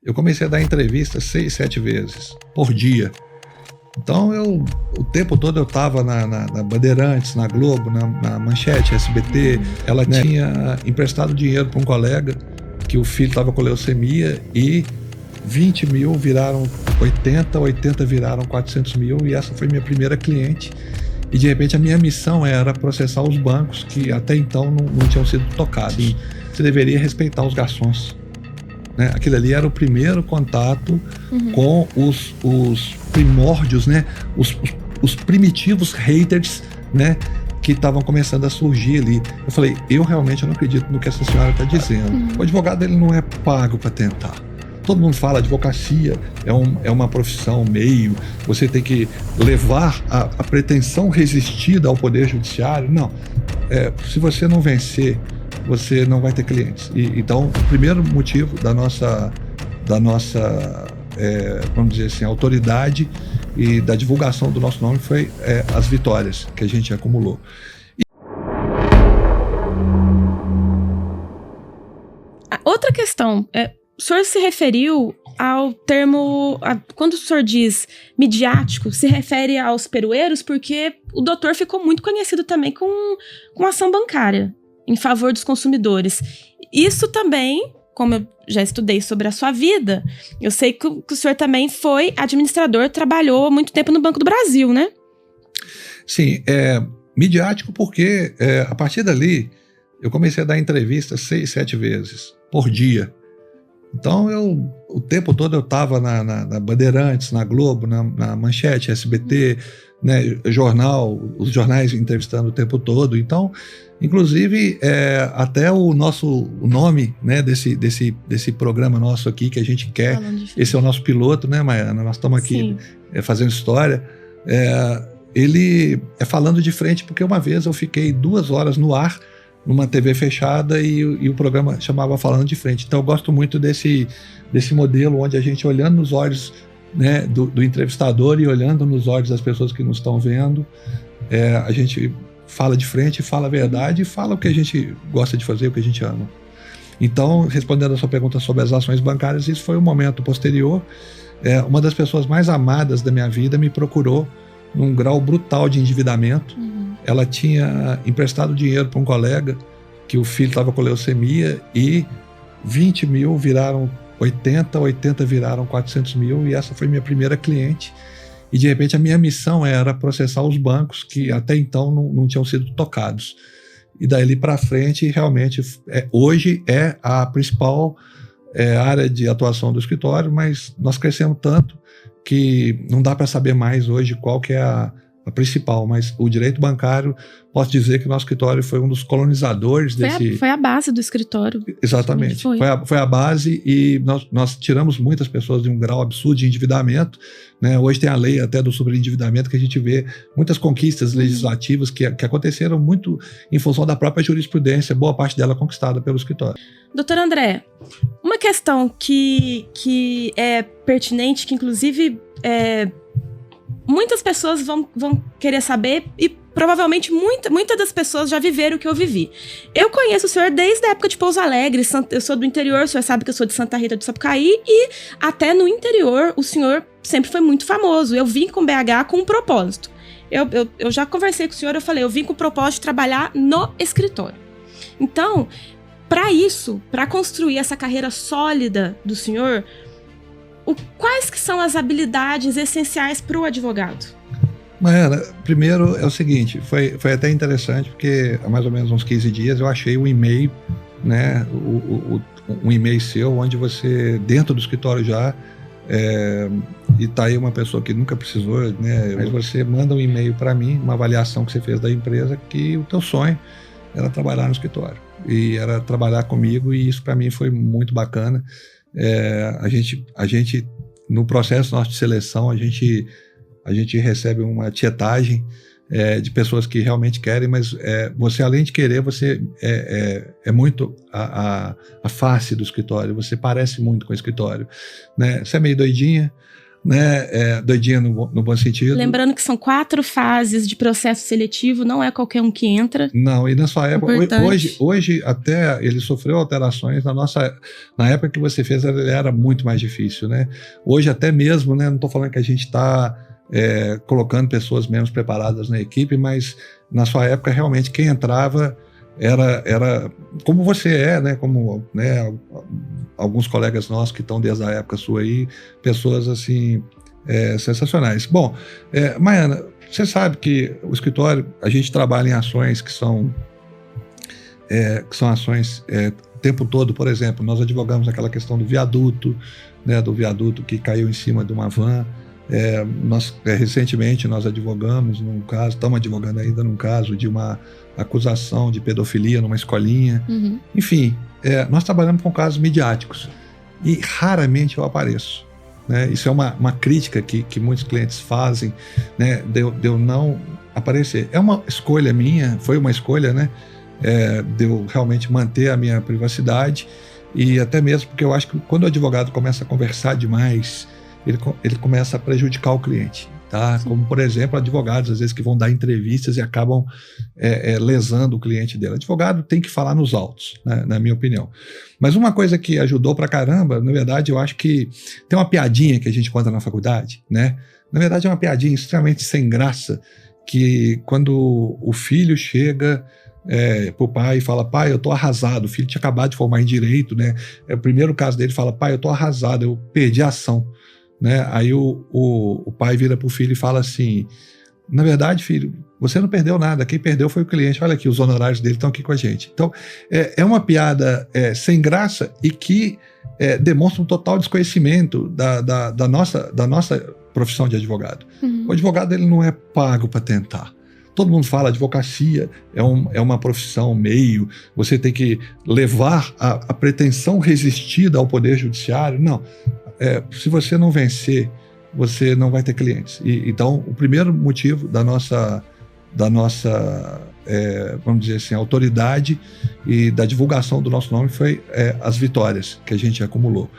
eu comecei a dar entrevista 6, 7 vezes por dia. Então, o tempo todo eu estava na Bandeirantes, na Globo, na Manchete, SBT. Ela tinha emprestado dinheiro para um colega que o filho estava com leucemia e 20 mil viraram 80, 80 viraram 400 mil, e essa foi minha primeira cliente. E de repente a minha missão era processar os bancos que até então não tinham sido tocados. Você deveria respeitar os garçons, né? Aquilo ali era o primeiro contato com os primórdios, né? Os primitivos haters, né? Que estavam começando a surgir ali. Eu falei, eu realmente não acredito no que essa senhora está dizendo. O advogado, ele não é pago para tentar. Todo mundo fala, advocacia é uma profissão, meio, você tem que levar a pretensão resistida ao poder judiciário. Não, se você não vencer, você não vai ter clientes. Então, o primeiro motivo da nossa vamos dizer assim, autoridade e da divulgação do nosso nome foi as vitórias que a gente acumulou. Outra questão, o senhor se referiu ao termo, quando o senhor diz midiático, se refere aos peroeiros, porque o doutor ficou muito conhecido também com ação bancária em favor dos consumidores. Isso também, como eu já estudei sobre a sua vida, eu sei que o senhor também foi administrador, trabalhou muito tempo no Banco do Brasil, né? Sim, midiático porque a partir dali eu comecei a dar entrevista 6, 7 vezes por dia. Então, o tempo todo eu estava na Bandeirantes, na Globo, na Manchete, SBT, né, os jornais entrevistando o tempo todo. Então, inclusive, até o nome, né, desse programa nosso aqui que a gente quer, esse é o nosso piloto, né, Maiana? Nós estamos aqui fazendo história. Ele é falando de frente, porque uma vez eu fiquei 2 horas no ar, numa TV fechada, e o programa chamava Falando de Frente. Então eu gosto muito desse modelo, onde a gente, olhando nos olhos, né, do entrevistador e olhando nos olhos das pessoas que nos estão vendo, a gente fala de frente, fala a verdade e fala o que a gente gosta de fazer, o que a gente ama. Então, respondendo a sua pergunta sobre as ações bancárias, isso foi um momento posterior. Uma das pessoas mais amadas da minha vida me procurou num grau brutal de endividamento. Ela tinha emprestado dinheiro para um colega que o filho estava com leucemia e 20 mil viraram 80, 80 viraram 400 mil, e essa foi minha primeira cliente. E de repente a minha missão era processar os bancos que até então não tinham sido tocados. E daí para frente, realmente, hoje é a principal área de atuação do escritório, mas nós crescemos tanto que não dá para saber mais hoje qual que é a principal, mas o direito bancário, posso dizer que nosso escritório foi um dos colonizadores desse... Foi a base do escritório. Exatamente, foi a base, e nós tiramos muitas pessoas de um grau absurdo de endividamento, né? Hoje tem a lei até do sobreendividamento, que a gente vê muitas conquistas legislativas que aconteceram muito em função da própria jurisprudência, boa parte dela conquistada pelo escritório. Doutor André, uma questão que é pertinente, que inclusive muitas pessoas vão querer saber, e provavelmente muitas das pessoas já viveram o que eu vivi. Eu conheço o senhor desde a época de Pouso Alegre, eu sou do interior, o senhor sabe que eu sou de Santa Rita do Sapucaí, e até no interior o senhor sempre foi muito famoso. Eu vim com BH com um propósito. Eu já conversei com o senhor, eu falei, eu vim com o propósito de trabalhar no escritório. Então, para isso, para construir essa carreira sólida do senhor, quais que são as habilidades essenciais para o advogado? Maera, primeiro é o seguinte, foi até interessante, porque há mais ou menos uns 15 dias eu achei um e-mail, né, um e-mail seu, onde você, dentro do escritório já, e tá aí uma pessoa que nunca precisou, né, mas você manda um e-mail para mim, uma avaliação que você fez da empresa, que o teu sonho era trabalhar no escritório, e era trabalhar comigo, e isso para mim foi muito bacana. A gente, no processo nosso de seleção, a gente recebe uma tietagem de pessoas que realmente querem, mas você, além de querer, você é muito a face do escritório, você parece muito com o escritório, né? Você é meio doidinha, né? Doidinha no bom sentido. Lembrando que são 4 fases de processo seletivo, não é qualquer um que entra. Não, e na sua época, hoje até ele sofreu alterações, na época que você fez ele era muito mais difícil, né? Hoje até mesmo, né? Não estou falando que a gente está colocando pessoas menos preparadas na equipe, mas na sua época realmente quem entrava era como você né? Como, né, alguns colegas nossos que estão desde a época sua aí, pessoas assim sensacionais. Bom, Maiana, você sabe que o escritório, a gente trabalha em ações que são ações o tempo todo. Por exemplo, nós advogamos aquela questão do viaduto, né, do viaduto que caiu em cima de uma van. Recentemente nós advogamos num caso, estamos advogando ainda num caso de uma acusação de pedofilia numa escolinha. Uhum. Enfim, nós trabalhamos com casos midiáticos e raramente eu apareço, né? Isso é uma crítica que muitos clientes fazem, né, de eu não aparecer. É uma escolha minha, foi uma escolha, né, de eu realmente manter a minha privacidade, e até mesmo porque eu acho que quando o advogado começa a conversar demais, ele começa a prejudicar o cliente, tá? Sim. Como, por exemplo, advogados, às vezes, que vão dar entrevistas e acabam lesando o cliente dele. O advogado tem que falar nos autos, né, na minha opinião. Mas uma coisa que ajudou pra caramba, na verdade, eu acho que tem uma piadinha que a gente conta na faculdade, né? Na verdade, é uma piadinha extremamente sem graça, que quando o filho chega pro pai e fala: pai, eu tô arrasado. O filho tinha acabado de formar em direito, né? O primeiro caso dele, fala: pai, eu tô arrasado, eu perdi a ação. Né? Aí o pai vira pro filho e fala assim: na verdade, filho, você não perdeu nada, quem perdeu foi o cliente, olha aqui, os honorários dele estão aqui com a gente. Então, é uma piada sem graça e que demonstra um total desconhecimento da nossa profissão de advogado. Uhum. O advogado, ele não é pago para tentar. Todo mundo fala, advocacia é uma profissão meio, você tem que levar a pretensão resistida ao poder judiciário. Não. Se você não vencer, você não vai ter clientes. Então, o primeiro motivo da nossa vamos dizer assim, autoridade e da divulgação do nosso nome foi as vitórias que a gente acumulou.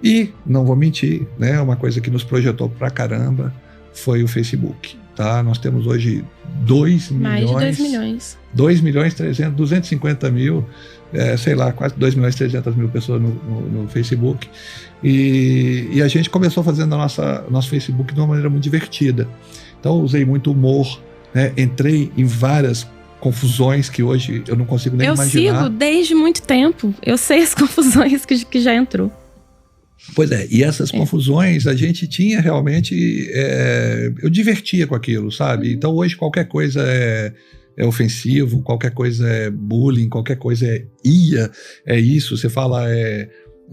E, não vou mentir, né, uma coisa que nos projetou pra caramba foi o Facebook. Tá? Nós temos hoje 2 milhões... Mais de 2 milhões. 2.350.000, sei lá, quase 2.300.000 pessoas no Facebook. E a gente começou fazendo nosso Facebook de uma maneira muito divertida. Então, eu usei muito humor, né? Entrei em várias confusões que hoje eu não consigo nem imaginar. Eu sigo desde muito tempo. Eu sei as confusões que já entrou. Pois e essas confusões a gente tinha realmente... eu divertia com aquilo, sabe? Então, hoje qualquer coisa é ofensivo, qualquer coisa é bullying, qualquer coisa é isso. Você fala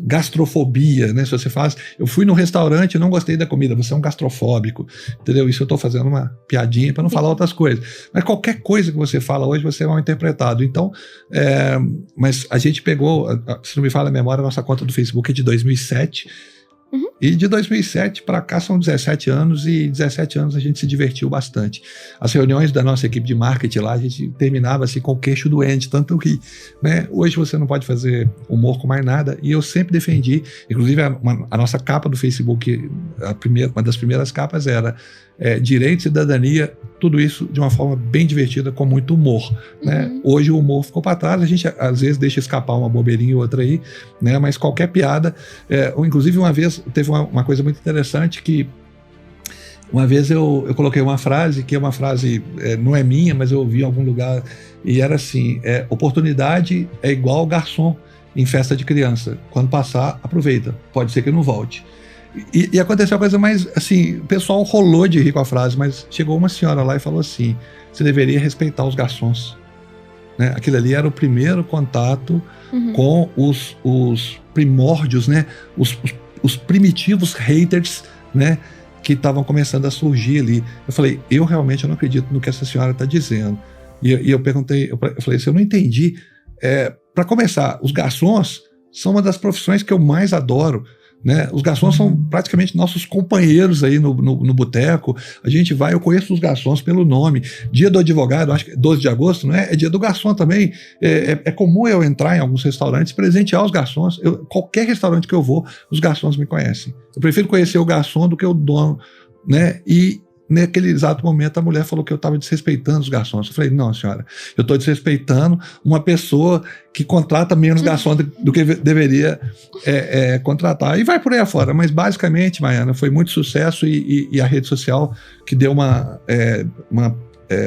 gastrofobia, né? Se você faz, eu fui no restaurante e não gostei da comida, você é um gastrofóbico, entendeu? Isso eu tô fazendo uma piadinha para não falar outras coisas. Mas qualquer coisa que você fala hoje, você é mal interpretado. Então, mas a gente pegou, se não me falha a memória, a nossa conta do Facebook é de 2007. Uhum. E de 2007 para cá são 17 anos, e 17 anos a gente se divertiu bastante. As reuniões da nossa equipe de marketing lá, a gente terminava assim com o queixo doente, tanto rir, né? Hoje você não pode fazer humor com mais nada, e eu sempre defendi, inclusive a nossa capa do Facebook, uma das primeiras capas era direito, cidadania, tudo isso de uma forma bem divertida, com muito humor, né? Hoje o humor ficou para trás, a gente às vezes deixa escapar uma bobeirinha ou outra aí, né? Mas qualquer piada, ou inclusive uma vez teve uma coisa muito interessante, que uma vez eu coloquei uma frase, que é uma frase, não é minha, mas eu ouvi em algum lugar, e era assim: oportunidade é igual garçom em festa de criança, quando passar, aproveita, pode ser que não volte. E aconteceu a coisa mais, assim, o pessoal rolou de rir com a frase, mas chegou uma senhora lá e falou assim: você deveria respeitar os garçons, né? Aquilo ali era o primeiro contato com os primórdios, né? Os primitivos haters, né? Que estavam começando a surgir ali. Eu falei: eu realmente não acredito no que essa senhora está dizendo. E eu perguntei, eu falei assim: eu não entendi. Para começar, os garçons são uma das profissões que eu mais adoro, né? Os garçons são praticamente nossos companheiros aí no boteco. A gente vai, eu conheço os garçons pelo nome. Dia do advogado, acho que é 12 de agosto, não é? É dia do garçom também. É comum eu entrar em alguns restaurantes, presentear os garçons. Qualquer restaurante que eu vou, os garçons me conhecem. Eu prefiro conhecer o garçom do que o dono, né? E naquele exato momento a mulher falou que eu estava desrespeitando os garçons. Eu falei, não, senhora, eu estou desrespeitando uma pessoa que contrata menos garçom do que deveria contratar. E vai por aí afora. Mas basicamente, Maiana, foi muito sucesso e a rede social que deu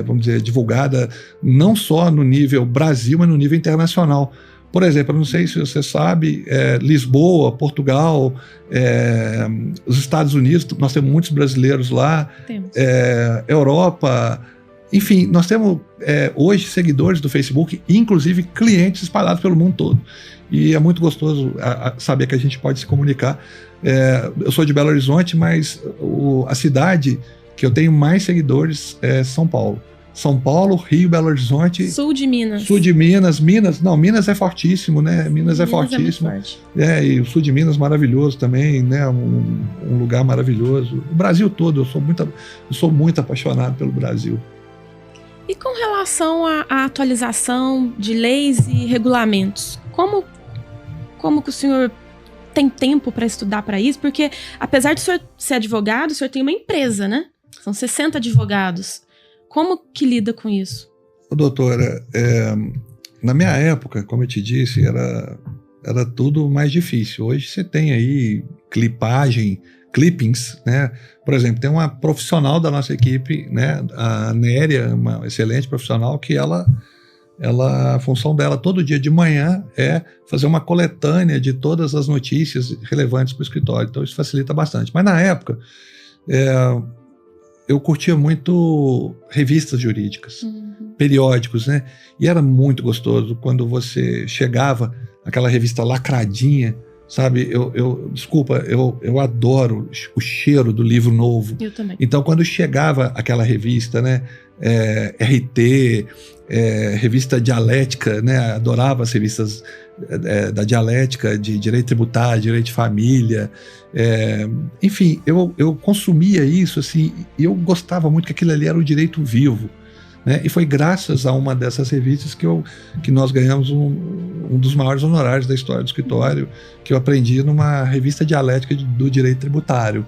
vamos dizer, divulgada não só no nível Brasil, mas no nível internacional. Por exemplo, eu não sei se você sabe, Lisboa, Portugal, os Estados Unidos, nós temos muitos brasileiros lá, Europa, enfim, nós temos hoje seguidores do Facebook, inclusive clientes espalhados pelo mundo todo. E é muito gostoso saber que a gente pode se comunicar. Eu sou de Belo Horizonte, mas a cidade que eu tenho mais seguidores é São Paulo. São Paulo, Rio, Belo Horizonte. Sul de Minas. Sul de Minas. Minas é fortíssimo, né? Minas é fortíssimo. É muito forte. E o sul de Minas maravilhoso também, né? Um lugar maravilhoso. O Brasil todo, eu sou muito apaixonado pelo Brasil. E com relação à atualização de leis e regulamentos, como que o senhor tem tempo para estudar para isso? Porque apesar de o senhor ser advogado, o senhor tem uma empresa, né? São 60 advogados. Como que lida com isso? Doutora, na minha época, como eu te disse, era tudo mais difícil. Hoje você tem aí clippings, né? Por exemplo, tem uma profissional da nossa equipe, né? A Néria, uma excelente profissional, que a função dela todo dia de manhã é fazer uma coletânea de todas as notícias relevantes para o escritório. Então isso facilita bastante. Mas na época, eu curtia muito revistas jurídicas, periódicos, né? E era muito gostoso quando você chegava, aquela revista lacradinha, sabe? Desculpa, eu adoro o cheiro do livro novo. Eu também. Então, quando chegava aquela revista, né? RT, revista dialética, né? Adorava as revistas da dialética, de direito tributário, direito de família, enfim, eu consumia isso, assim, e eu gostava muito que aquilo ali era o direito vivo, né? E foi graças a uma dessas revistas que nós ganhamos um dos maiores honorários da história do escritório, que eu aprendi numa revista dialética do direito tributário.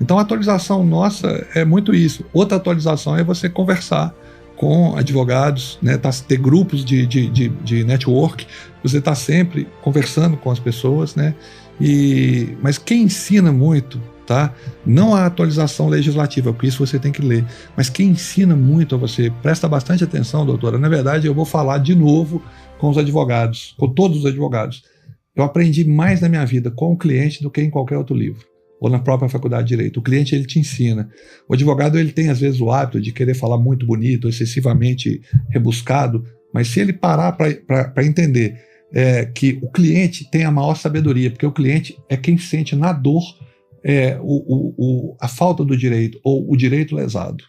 Então a atualização nossa é muito isso. Outra atualização é você conversar com advogados, né, ter grupos de network, você está sempre conversando com as pessoas, né? Mas quem ensina muito, tá? Não a atualização legislativa, porque isso você tem que ler, mas quem ensina muito a você, presta bastante atenção, doutora, na verdade eu vou falar de novo com os advogados, com todos os advogados. Eu aprendi mais na minha vida com o cliente do que em qualquer outro livro, ou na própria faculdade de Direito. O cliente, ele te ensina. O advogado, ele tem às vezes o hábito de querer falar muito bonito, excessivamente rebuscado, mas se ele parar para entender que o cliente tem a maior sabedoria, porque o cliente é quem sente na dor a falta do direito ou o direito lesado.